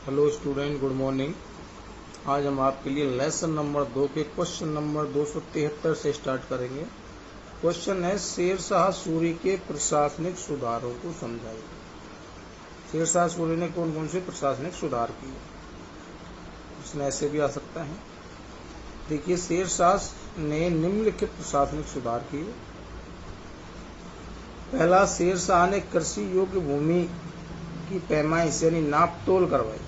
Hello student, good morning. आज हम आपके लिए लेसन नंबर 2 के क्वेश्चन नंबर 273 से स्टार्ट करेंगे। क्वेश्चन है, शेरशाह सूरी के प्रशासनिक सुधारों को समझाइए। शेरशाह सूरी ने कौन कौन से प्रशासनिक सुधार किए? इसमें ऐसे भी आ सकता है। देखिए, शेरशाह ने निम्नलिखित प्रशासनिक सुधार किए। पहला, शेरशाह ने कृषि योग्य भूमि की पैमाइश यानी नापतोल करवाई।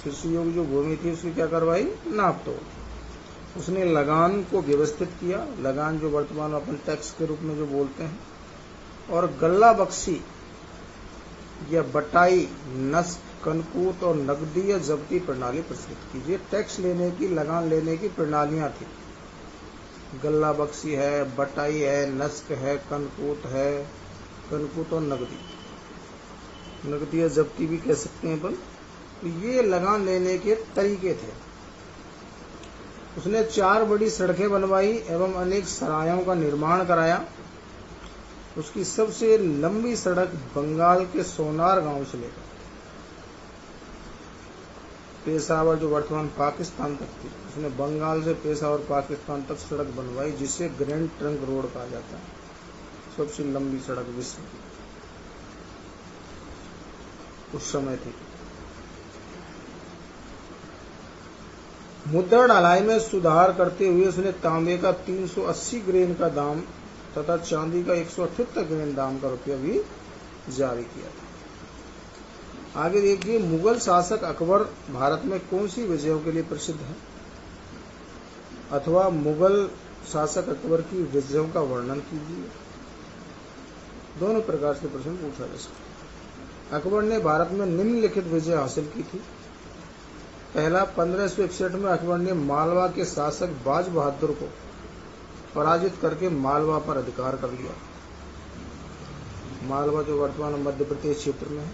कृषि योग्य जो भूमि थी उसकी क्या करवाई? नापतोल। उसने लगान को व्यवस्थित किया, लगान जो वर्तमान अपन टैक्स के रूप में जो बोलते हैं। और गल्ला बख्शी या बटाई, नस्क, कनकूत और नकदी या जब्ती प्रणाली प्रचलित की। ये टैक्स लेने की, लगान लेने की प्रणालियां थी। गल्ला बख्शी है, बटाई है, नस्क है, कनकूत है, कनकूत और नकदी या जब्ती भी कह सकते हैं अपन। तो ये लगान लेने के तरीके थे। उसने 4 बड़ी सड़कें बनवाई एवं अनेक सरायों का निर्माण कराया। उसकी सबसे लंबी सड़क बंगाल के सोनार गांव से लेकर पेशावर, जो वर्तमान पाकिस्तान तक थी, उसने बंगाल से पेशावर पाकिस्तान तक सड़क बनवाई, जिसे ग्रैंड ट्रंक रोड कहा जाता है। सबसे लंबी सड़क विश्व की उस समय थी। मुद्रा ढलाई में सुधार करते हुए उसने तांबे का 380 ग्रेन का दाम तथा चांदी का 178 ग्रेन दाम का रुपया भी जारी किया था। आगे देखिए, मुगल शासक अकबर भारत में कौन सी विजयों के लिए प्रसिद्ध है? अथवा मुगल शासक अकबर की विजयों का वर्णन कीजिए। दोनों प्रकार से प्रश्न पूछा जा सकता है। अकबर ने भारत में निम्नलिखित विजय हासिल की थी। पहला, 1561 में अकबर ने मालवा के शासक बाज बहादुर को पराजित करके मालवा पर अधिकार कर लिया। मालवा जो वर्तमान मध्य प्रदेश क्षेत्र में है।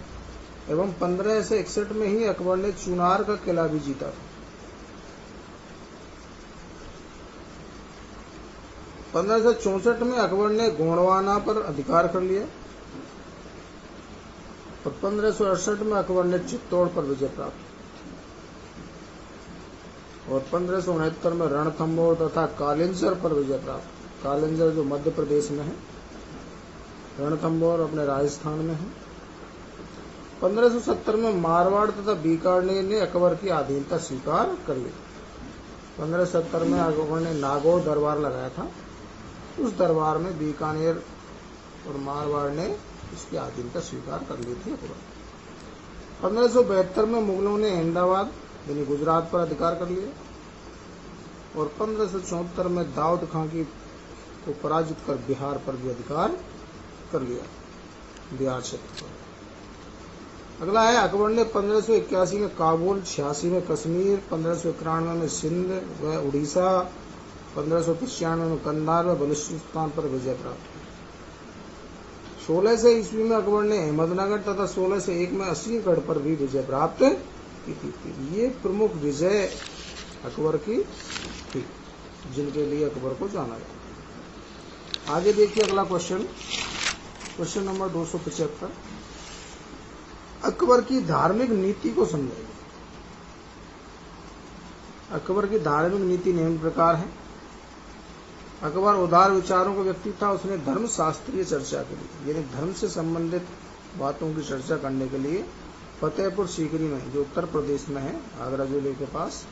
एवं 1561 में ही अकबर ने चुनार का किला भी जीता था। 1564 में अकबर ने गोंडवाना पर अधिकार कर लिया और 1568 में अकबर ने चित्तौड़ पर विजय प्राप्त और 1569 में रणथंभौर तथा कालिंजर पर विजय प्राप्त। कालिंजर जो मध्य प्रदेश में है, रणथंभौर अपने राजस्थान में है। 1570 में मारवाड़ तथा बीकानेर ने अकबर की अधीनता स्वीकार कर ली। 1570 में अकबर ने नागौर दरबार लगाया था। उस दरबार में बीकानेर और मारवाड़ ने इसकी अधीनता स्वीकार कर ली थी अकबर। 1572 में मुगलों ने अहमदाबाद यानी गुजरात पर अधिकार कर लिया और 1574 में दाऊद खां को पराजित कर बिहार पर भी अधिकार कर लिया, बिहार क्षेत्र पर। अगला है, अकबर ने 1581 में काबुल, 86 में कश्मीर, 1591 में सिंध व उड़ीसा, 1595 में कंधार व बलूचिस्तान पर विजय प्राप्त की। 1600 ईस्वी में अकबर ने अहमदनगर तथा 1601 में असीगढ़ पर भी विजय प्राप्त की थी। ये प्रमुख विजय अकबर की थी, जिनके लिए अकबर को जाना जाता। आगे देखिए अगला क्वेश्चन नंबर 275। अकबर की धार्मिक नीति को समझाइए। अकबर की धार्मिक नीति निम्न प्रकार है। अकबर उदार विचारों का व्यक्ति था। उसने धर्म शास्त्रीय चर्चा के लिए यानी धर्म से संबंधित बातों की चर्चा करने के लिए फतेहपुर सीकरी में, जो उत्तर प्रदेश में है, आगरा जिले के पास,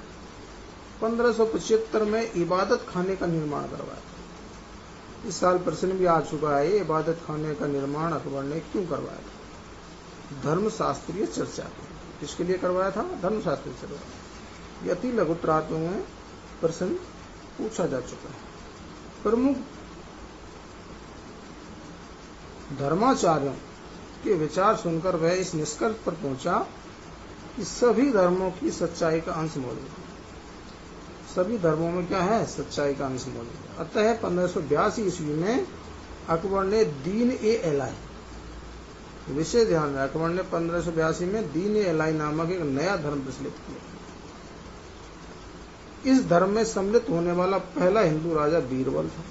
1575 में इबादत खाने का निर्माण करवाया। इस साल प्रश्न भी आ चुका है, इबादत खाने का निर्माण अकबर ने क्यों करवाया था? धर्म शास्त्रीय चर्चा। किसके लिए करवाया था? धर्म शास्त्रीय चर्चा। अति लघुत्रातों में प्रश्न पूछा जा चुका है। प्रमुख धर्माचार्यों के विचार सुनकर वह इस निष्कर्ष पर पहुंचा कि सभी धर्मों की सच्चाई का अंश मौजूद है। सभी धर्मों में क्या है? सच्चाई का अंश मौजूद है। अतः 1582 ईस्वी में अकबर ने दीन ए इलाही, विशेष ध्यान रहे, अकबर ने 1582 में दीन ए इलाही नामक एक नया धर्म प्रचलित किया। इस धर्म में सम्मिलित होने वाला पहला हिंदू राजा बीरबल था।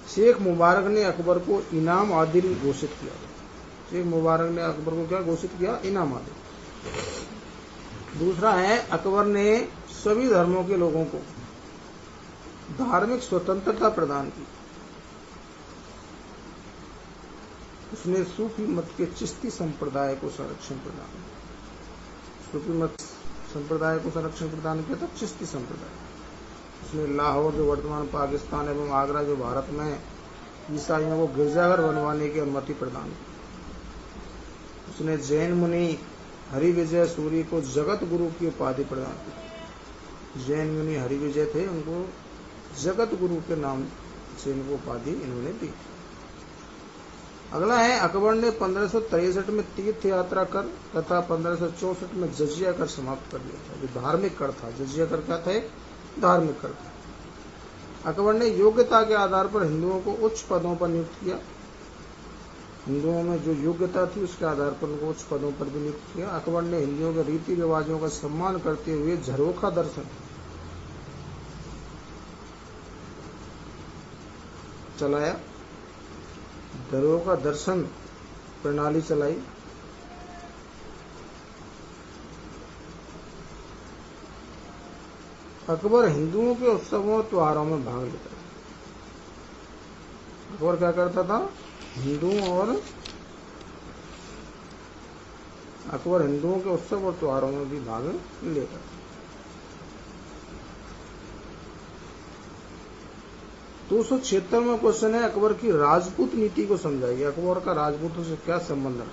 शेख मुबारक ने अकबर को इनाम आदिल घोषित किया। एक मुबारक ने अकबर को क्या घोषित किया, इनाम दे। दूसरा है अकबर ने सभी धर्मों के लोगों को धार्मिक स्वतंत्रता प्रदान की। उसने सूफी मत के चिश्ती संप्रदाय को संरक्षण प्रदान किया। सूफी मत संप्रदाय को संरक्षण प्रदान किया था चिश्ती संप्रदाय। उसने लाहौर जो वर्तमान पाकिस्तान एवं आगरा जो भारत में ईसाइयों को गिरजाघर बनवाने की अनुमति प्रदान की। उसने जैन मुनि हरिविजय सूरी को जगत गुरु की उपाधि प्रदान की। जैन मुनि हरिविजय थे, उनको जगत गुरु के नाम से इनको उपाधि इन्होंने दी। अगला है अकबर ने 1563 में तीर्थ यात्रा कर तथा 1564 में जजिया कर समाप्त कर दिया था। जो धार्मिक कर था, जजिया कर क्या था, धार्मिक कर था। अकबर ने योग्यता के आधार पर हिंदुओं को उच्च पदों पर नियुक्त किया। हिंदुओं में जो योग्यता थी उसके आधार पर उनको उच्च पदों पर भी नियुक्त किया। अकबर ने हिंदुओं के रीति रिवाजों का सम्मान करते हुए झरोखा दर्शन चलाया, झरोखा दर्शन प्रणाली चलाई। अकबर हिंदुओं के उत्सवों और त्योहारों में भाग लेता था। अकबर क्या करता था, अकबर हिंदुओं के उत्सव और त्योहारों में भी भाग लेता था। 276 में क्वेश्चन है अकबर की राजपूत नीति को समझाइए। अकबर का राजपूतों से क्या संबंध रहा।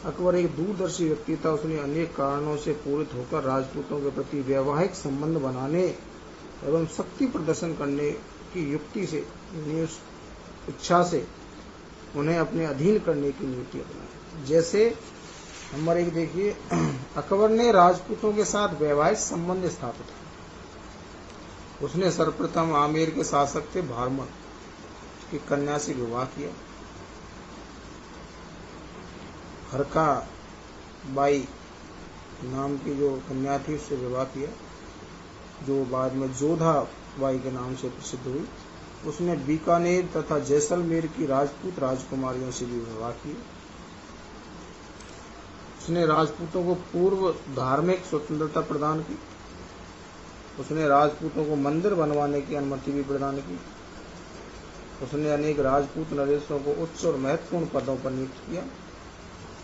अकबर एक दूरदर्शी व्यक्ति था। उसने अनेक कारणों से पूरित होकर राजपूतों के प्रति वैवाहिक संबंध बनाने एवं शक्ति प्रदर्शन करने की युक्ति से, इच्छा से उन्हें अपने अधीन करने की नीति अपनाई। जैसे नंबर 1 देखिए, अकबर ने राजपूतों के साथ वैवाहिक संबंध स्थापित किया। उसने सर्वप्रथम आमेर के शासक थे भारमल की कन्या से विवाह किया। हरका बाई नाम की जो कन्या थी उससे विवाह किया, जो बाद में जोधा बाई के नाम से प्रसिद्ध हुई। उसने बीकानेर तथा जैसलमेर की राजपूत राजकुमारियों से भी विवाह किया। उसने राजपूतों को पूर्व धार्मिक स्वतंत्रता प्रदान की। उसने राजपूतों को मंदिर बनवाने की अनुमति भी प्रदान की। उसने अनेक राजपूत नरेशों को उच्च और महत्वपूर्ण पदों पर नियुक्त किया।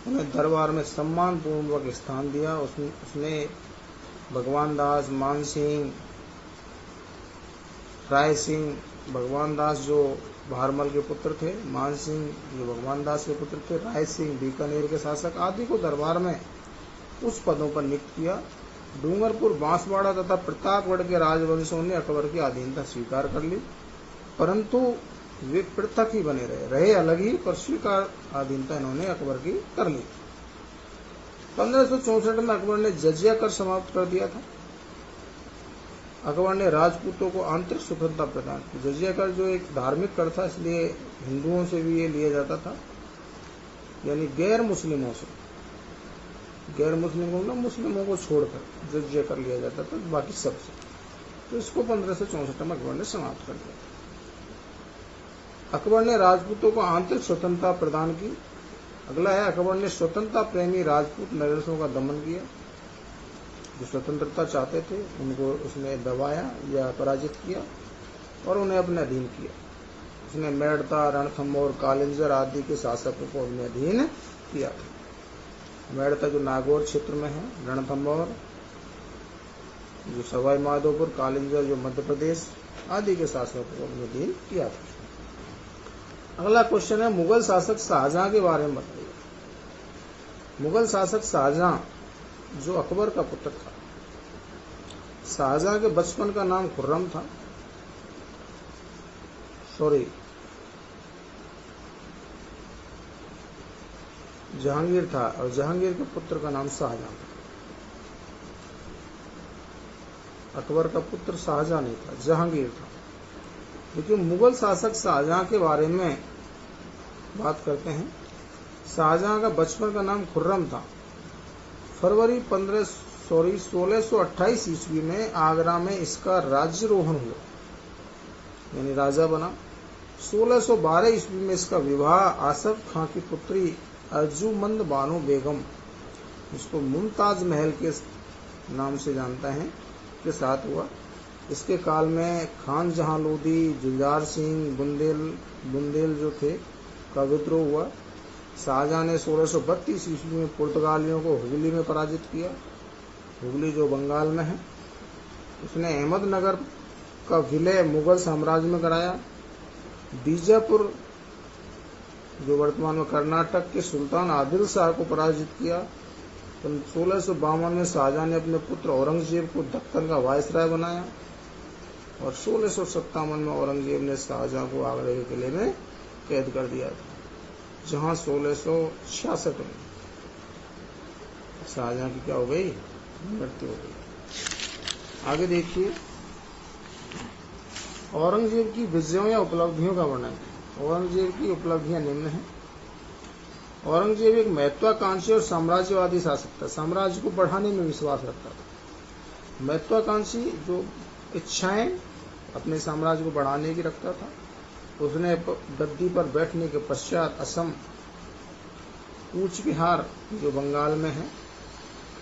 उन्हें दरबार में सम्मान पूर्वक स्थान दिया। उसने भगवान दास, मान सिंह, राय सिंह, भगवान दास जो भारमल के पुत्र थे, मान सिंह जो भगवान दास के पुत्र थे, राय सिंह बीकानेर के शासक आदि को दरबार में उस पदों पर नियुक्त किया। डूंगरपुर, बांसवाड़ा तथा प्रतापगढ़ के राजवंशों ने अकबर की अधीनता स्वीकार कर ली, परंतु वे पृथक ही बने रहे अलग ही, पर स्वीकार अधीनता इन्होंने अकबर की कर ली। 1564 में अकबर ने जजिया कर समाप्त कर दिया था। अकबर ने राजपूतों को आंतरिक स्वतंत्रता प्रदान की। जजिया कर जो एक धार्मिक कर था, इसलिए हिंदुओं से भी ये लिया जाता था, यानी गैर मुस्लिमों से, गैर मुस्लिमों को छोड़कर जजिया कर लिया जाता था बाकी सबसे। तो इसको 1564 में अकबर ने समाप्त कर दिया। अकबर ने राजपूतों को आंतरिक स्वतंत्रता प्रदान की। अगला है अकबर ने स्वतंत्रता प्रेमी राजपूत नरेशों का दमन किया। जो स्वतंत्रता चाहते थे उनको उसने दबाया या पराजित किया और उन्हें अपने अधीन किया। उसने मेड़ता, रणथंभौर, कालिंजर आदि के शासकों को अपने अधीन किया था। मेड़ता जो नागौर क्षेत्र में है, रणथंभौर जो सवाई माधोपुर, कालिंजर जो मध्य प्रदेश आदि के शासकों को अपने अधीन किया था। अगला क्वेश्चन है मुगल शासक शाहजहां के बारे में बताइए। मुगल शासक शाहजहां जो अकबर का पुत्र था। शाहजहां के बचपन का नाम खुर्रम था, जहांगीर था, और जहांगीर के पुत्र का नाम शाहजहां था। अकबर का पुत्र शाहजहां नहीं था, जहांगीर था। लेकिन मुगल शासक शाहजहां के बारे में बात करते हैं। शाहजहां का बचपन का नाम खुर्रम था। फरवरी 1628 ईस्वी में आगरा में इसका राज्यरोहण हुआ, यानी राजा बना। 1612 ईस्वी में इसका विवाह आसफ खां की पुत्री अर्जुमंद बानो बेगम, जिसको मुमताज महल के नाम से जानता है, के साथ हुआ। इसके काल में खान जहां लोधी, जुझार सिंह, बुंदेल जो थे का विद्रोह हुआ। शाहजहां ने 1632 ईस्वी में पुर्तगालियों को हुगली में पराजित किया। हुगली जो बंगाल में है। उसने अहमदनगर का विलय मुगल साम्राज्य में कराया। बीजापुर जो वर्तमान में कर्नाटक के सुल्तान आदिल शाह को पराजित किया। 1652 में शाहजहां ने अपने पुत्र औरंगजेब को दक्कन का वायसराय बनाया और 1657 में औरंगजेब ने शाहजहां को आगरा के किले में कैद कर दिया था, जहां 1666 में शाहजहां की क्या हो गई, मृत्यु हो गई। आगे देखिए, औरंगजेब की विजयों या उपलब्धियों का वर्णन। औरंगजेब की उपलब्धियां निम्न हैं। औरंगजेब एक महत्वाकांक्षी और साम्राज्यवादी शासक था। साम्राज्य को बढ़ाने में विश्वास रखता था। महत्वाकांक्षी जो इच्छाएं अपने साम्राज्य को बढ़ाने की रखता था। उसने गद्दी पर बैठने के पश्चात असम, कूच बिहार जो बंगाल में है,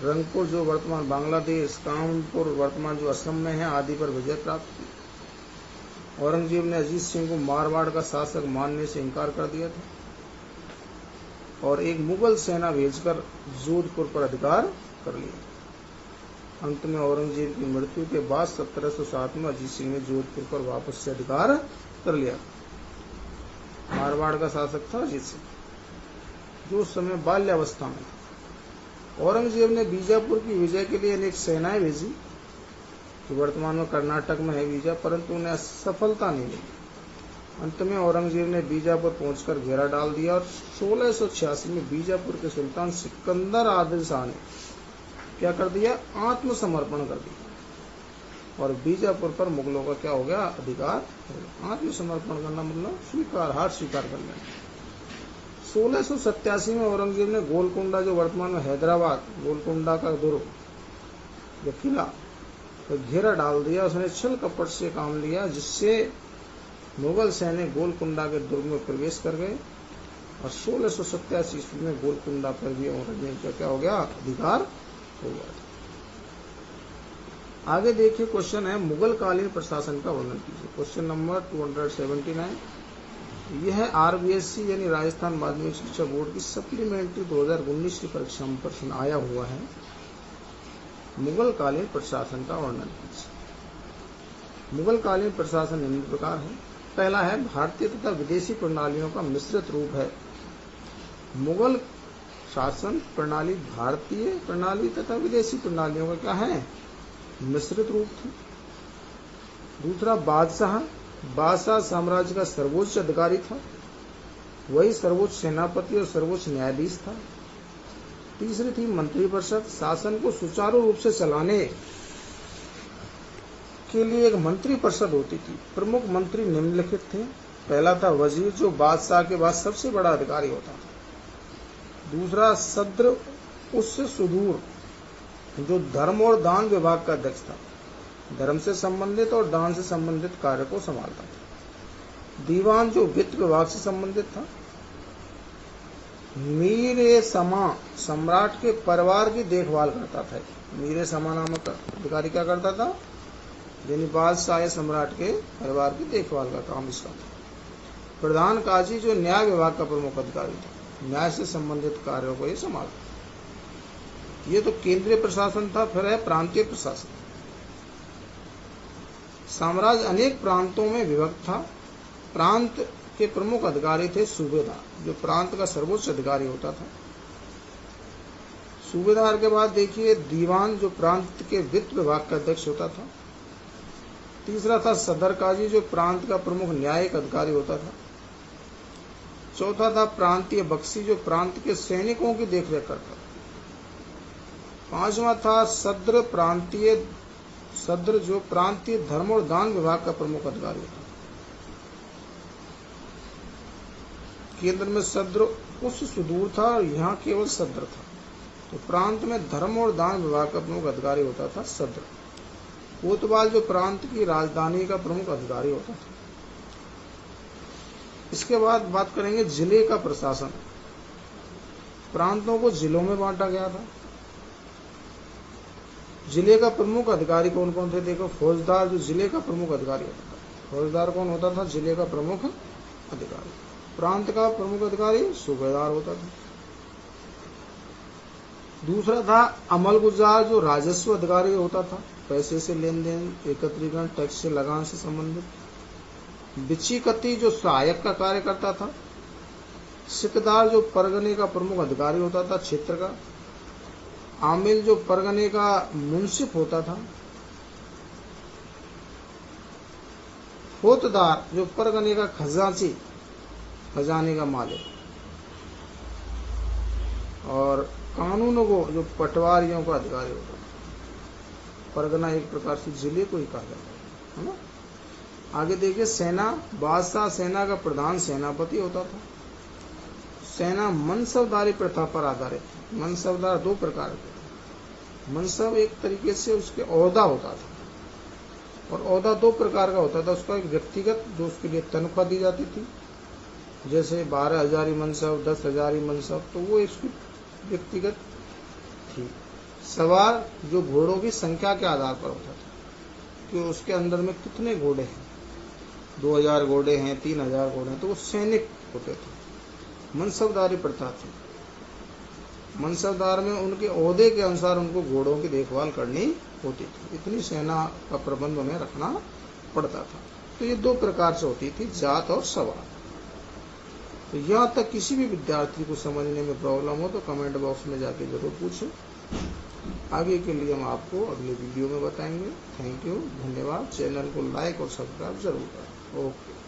रंगपुर जो वर्तमान बांग्लादेश, कानपुर वर्तमान जो असम में है आदि पर विजय प्राप्त की। औरंगजेब ने अजीत सिंह को मारवाड़ का शासक मानने से इनकार कर दिया था और एक मुगल सेना भेजकर जोधपुर पर अधिकार कर लिया। अंत में औरंगजेब की मृत्यु के बाद 1707 में अजीत सिंह ने जोधपुर पर वापस से अधिकार कर लिया। मारवाड़ का शासक था अजीत सिंह, जो उस समय बाल्यावस्था में था। औरंगजेब ने बीजापुर की विजय के लिए अनेक सेनाएं भेजी, जो वर्तमान में कर्नाटक में है बीजा, परंतु उन्हें सफलता नहीं मिली। अंत में औरंगजेब ने बीजापुर पहुंचकर घेरा डाल दिया और 1686 में बीजापुर के सुल्तान सिकंदर आदिल शाह ने क्या कर दिया, आत्मसमर्पण कर दिया और बीजापुर पर मुगलों का क्या हो गया, अधिकार। आत्मसमर्पण करना मतलब स्वीकार, हार स्वीकार कर लेना। 1687 में औरंगजेब ने गोलकुंडा जो वर्तमान में हैदराबाद, गोलकुंडा का दुर्ग जो किला, तो घेरा डाल दिया। उसने छल कपट से काम लिया, जिससे मुगल सैनिक गोलकुंडा के दुर्ग में प्रवेश कर गए और 1687 ईस्वी में गोलकुंडा पर भी औरंगजेब का क्या हो गया, अधिकार हो गया। आगे देखिए, क्वेश्चन है मुगल कालीन प्रशासन का वर्णन कीजिए। Question number 279। यह RBSC यानी राजस्थान माध्यमिक शिक्षा बोर्ड की सप्लीमेंट्री 2019 की परीक्षा में प्रश्न आया हुआ है। मुगल कालीन प्रशासन का वर्णन कीजिए। मुगल कालीन प्रशासन निम्न प्रकार है। पहला है, भारतीय तथा विदेशी प्रणालियों का मिश्रित रूप है। मुगल शासन प्रणाली भारतीय प्रणाली तथा विदेशी प्रणालियों का क्या है, मिश्रित रूप थी। दूसरा, बादशाह साम्राज्य का सर्वोच्च अधिकारी था, वही सर्वोच्च सेनापति और सर्वोच्च न्यायाधीश था। तीसरी थी मंत्रिपरिषद, शासन को सुचारू रूप से चलाने के लिए एक मंत्रिपरिषद होती थी। प्रमुख मंत्री निम्नलिखित थे। पहला था वजीर, जो बादशाह के बाद सबसे बड़ा अधिकारी होता था। दूसरा सद्र, उससे सुदूर, जो धर्म और दान विभाग का अध्यक्ष था, धर्म से संबंधित और दान से संबंधित कार्य को संभालता था। दीवान, जो वित्त विभाग से संबंधित था। मीरे समा, सम्राट के परिवार की देखभाल करता था। मीरे समा नामक अधिकारी क्या करता था, यानी बादशाह सम्राट के परिवार की देखभाल का काम इसका था। प्रधान काजी, जो न्याय विभाग का प्रमुख अधिकारी था, न्याय से संबंधित कार्यों को ये संभालता। ये तो केंद्रीय प्रशासन था। फिर है प्रांतीय प्रशासन। साम्राज्य अनेक प्रांतों में विभक्त था। प्रांत के प्रमुख अधिकारी थे सूबेदार, जो प्रांत का सर्वोच्च अधिकारी होता था। सूबेदार के बाद देखिए दीवान, जो प्रांत के वित्त विभाग का अध्यक्ष होता था। तीसरा था सदर काजी, जो प्रांत का प्रमुख न्यायिक अधिकारी होता था। चौथा था प्रांतीय बख्शी, जो प्रांत के सैनिकों की देखरेख करता था। पांचवा था सद्र, सद्र जो प्रांतीय धर्म और दान विभाग का प्रमुख अधिकारी होता था। केंद्र में सद्र उस सुदूर था और यहाँ केवल सद्र था। तो प्रांत में धर्म और दान विभाग का प्रमुख अधिकारी होता था सद्र। कोतवाल, जो प्रांत की राजधानी का प्रमुख अधिकारी होता था। इसके बाद बात करेंगे जिले का प्रशासन। प्रांतों को जिलों में बांटा गया था। जिले का प्रमुख अधिकारी कौन कौन थे? देखो, फौजदार जो जिले का प्रमुख अधिकारी होता था। फौजदार कौन होता था? जिले का प्रमुख अधिकारी। प्रांत का प्रमुख अधिकारी सूबेदार होता था। दूसरा था अमलगुजार, जो राजस्व अधिकारी होता था, पैसे से लेन देन, एकत्रीकरण, टैक्स से, लगान से संबंधित। बिचीकती, जो सहायक का कार्य करता था। सिकदार, जो परगने का प्रमुख अधिकारी होता था, क्षेत्र का। आमिल, जो परगने का मुंसिफ होता था। फोतदार, जो परगने का खजांची, खजाने का मालिक। और कानूनों को, जो पटवारियों का अधिकारी होता था। परगना एक प्रकार से जिले को ही कहा जाता है ना। आगे देखिए, सेना। बादशाह सेना का प्रधान सेनापति होता था। सेना मनसबदारी प्रथा पर आधारित। मनसबदार दो प्रकार के। मनसब एक तरीके से उसके ओहदा होता था, और ओहदा दो प्रकार का होता था। उसका एक व्यक्तिगत, जो उसके लिए तनख्वाह दी जाती थी, जैसे 12,000 मनसब, 10,000 मनसब, तो वो एक व्यक्तिगत थी। सवार, जो घोड़ों की संख्या के आधार पर होता था, कि उसके अंदर में कितने घोड़े हैं, 2,000 घोड़े हैं, 3,000 घोड़े हैं, तो वो सैनिक होते थे। मनसबदारी प्रथा थी। मनसबदार में उनके ओहदे के अनुसार उनको घोड़ों की देखभाल करनी होती थी। इतनी सेना का प्रबंध उन्हें रखना पड़ता था। तो ये दो प्रकार से होती थी, जात और सवार। तो यहाँ तक किसी भी विद्यार्थी को समझने में प्रॉब्लम हो तो कमेंट बॉक्स में जाके जरूर पूछें। आगे के लिए हम आपको अगले वीडियो में बताएंगे। थैंक यू, धन्यवाद। चैनल को लाइक और सब्सक्राइब जरूर करें। ओके।